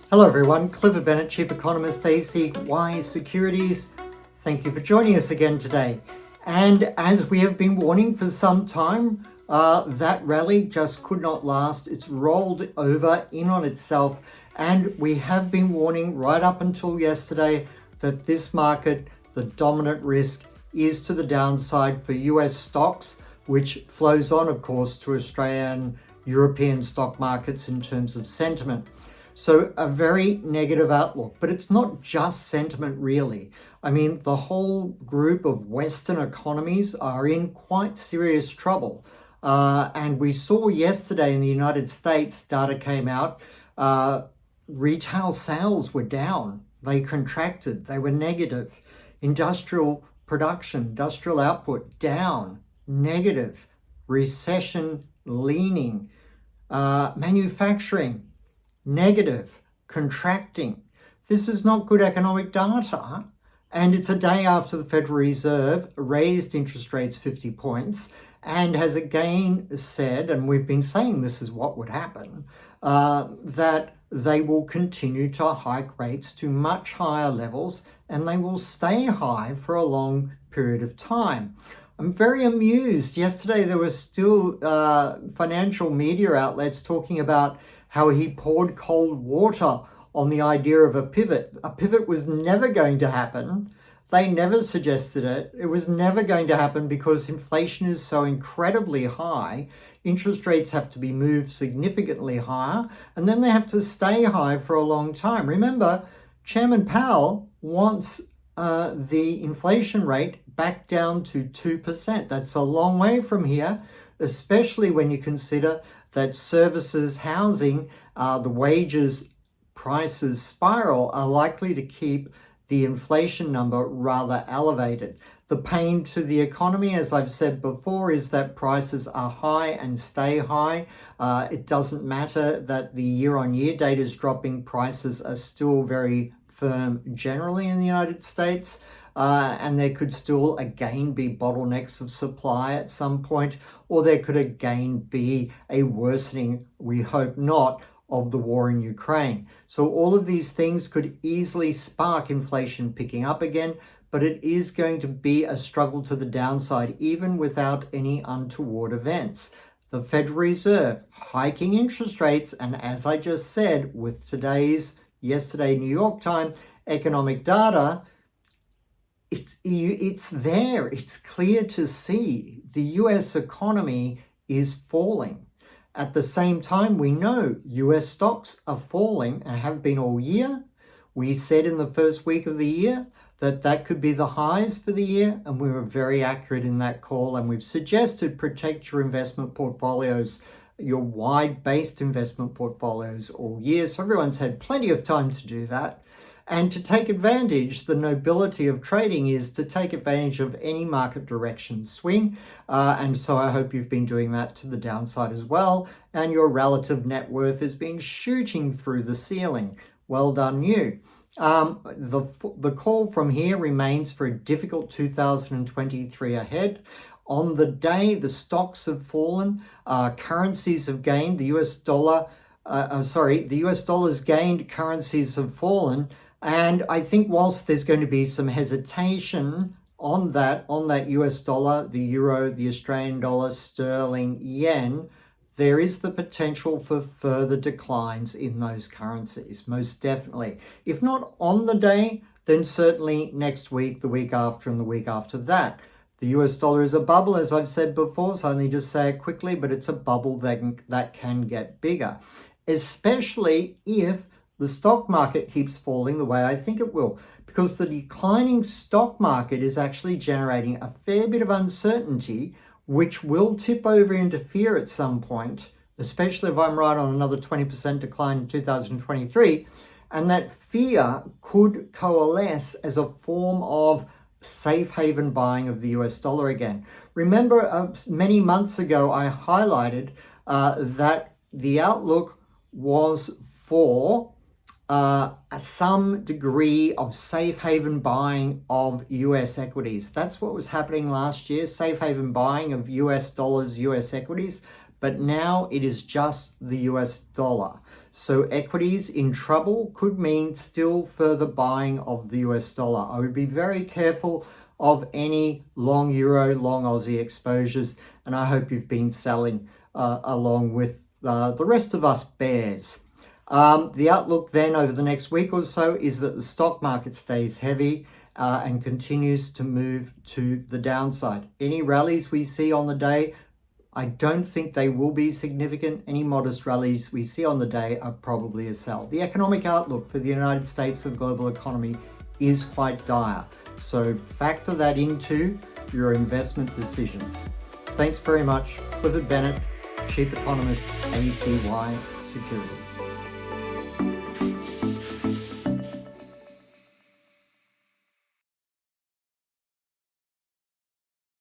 Hello everyone, Clifford Bennett, Chief Economist, ACY Securities. Thank you for joining us again today. And as we have been warning for some time, that rally just could not last. It's rolled over in on itself. And we have been warning right up until yesterday that this market, the dominant risk, is to the downside for US stocks, which flows on, of course, to Australian, European stock markets in terms of sentiment. So a very negative outlook, but it's not just sentiment really. I mean, the whole group of Western economies are in quite serious trouble. And we saw yesterday in the United States, data came out, retail sales were down, they contracted, they were negative. Industrial production, industrial output down, negative. Recession leaning. Manufacturing, negative, contracting. This is not good economic data, and it's a day after the Federal Reserve raised interest rates 50 points and has again said, and we've been saying this is what would happen, that they will continue to hike rates to much higher levels and they will stay high for a long period of time. I'm very amused. Yesterday there were still financial media outlets talking about how he poured cold water on the idea of a pivot. A pivot was never going to happen. They never suggested it. It was never going to happen because inflation is so incredibly high. Interest rates have to be moved significantly higher, and then they have to stay high for a long time. Remember, Chairman Powell wants the inflation rate back down to 2%. That's a long way from here, especially when you consider that services, housing, the wages, prices spiral are likely to keep the inflation number rather elevated. The pain to the economy, as I've said before, is that prices are high and stay high. It doesn't matter that the year-on-year data is dropping. Prices are still very firm generally in the United States. And there could still again be bottlenecks of supply at some point, or there could again be a worsening, we hope not, of the war in Ukraine. So all of these things could easily spark inflation picking up again, but it is going to be a struggle to the downside, even without any untoward events. The Federal Reserve hiking interest rates, and as I just said, with yesterday New York time economic data, it's there. It's clear to see the US economy is falling. At the same time, we know US stocks are falling and have been all year. We said in the first week of the year that could be the highs for the year, and we were very accurate in that call, and we've suggested protect your investment portfolios, your wide-based investment portfolios all year. So everyone's had plenty of time to do that. And to take advantage, the nobility of trading is to take advantage of any market direction swing. And so I hope you've been doing that to the downside as well. And your relative net worth has been shooting through the ceiling. Well done, you. The call from here remains for a difficult 2023 ahead. On the day, the stocks have fallen, currencies have gained, the US dollar's gained, currencies have fallen. And I think whilst there's going to be some hesitation on that US dollar, the euro, the Australian dollar, sterling, yen, there is the potential for further declines in those currencies, most definitely. If not on the day, then certainly next week, the week after, and the week after that. The US dollar is a bubble, as I've said before, so I only just say it quickly, but it's a bubble that can get bigger, especially if the stock market keeps falling the way I think it will, because the declining stock market is actually generating a fair bit of uncertainty, which will tip over into fear at some point, especially if I'm right on another 20% decline in 2023. And that fear could coalesce as a form of safe haven buying of the US dollar again. Remember, many months ago, I highlighted that the outlook was for some degree of safe haven buying of US equities. That's what was happening last year, safe haven buying of US dollars, US equities. but now it is just the US dollar. So equities in trouble could mean still further buying of the US dollar. I would be very careful of any long euro, long Aussie exposures, and I hope you've been selling along with the rest of us bears. The outlook then over the next week or so is that the stock market stays heavy and continues to move to the downside. Any rallies we see on the day, I don't think they will be significant. Any modest rallies we see on the day are probably a sell. The economic outlook for the United States and global economy is quite dire. So factor that into your investment decisions. Thanks very much. Clifford Bennett, Chief Economist, ACY Securities.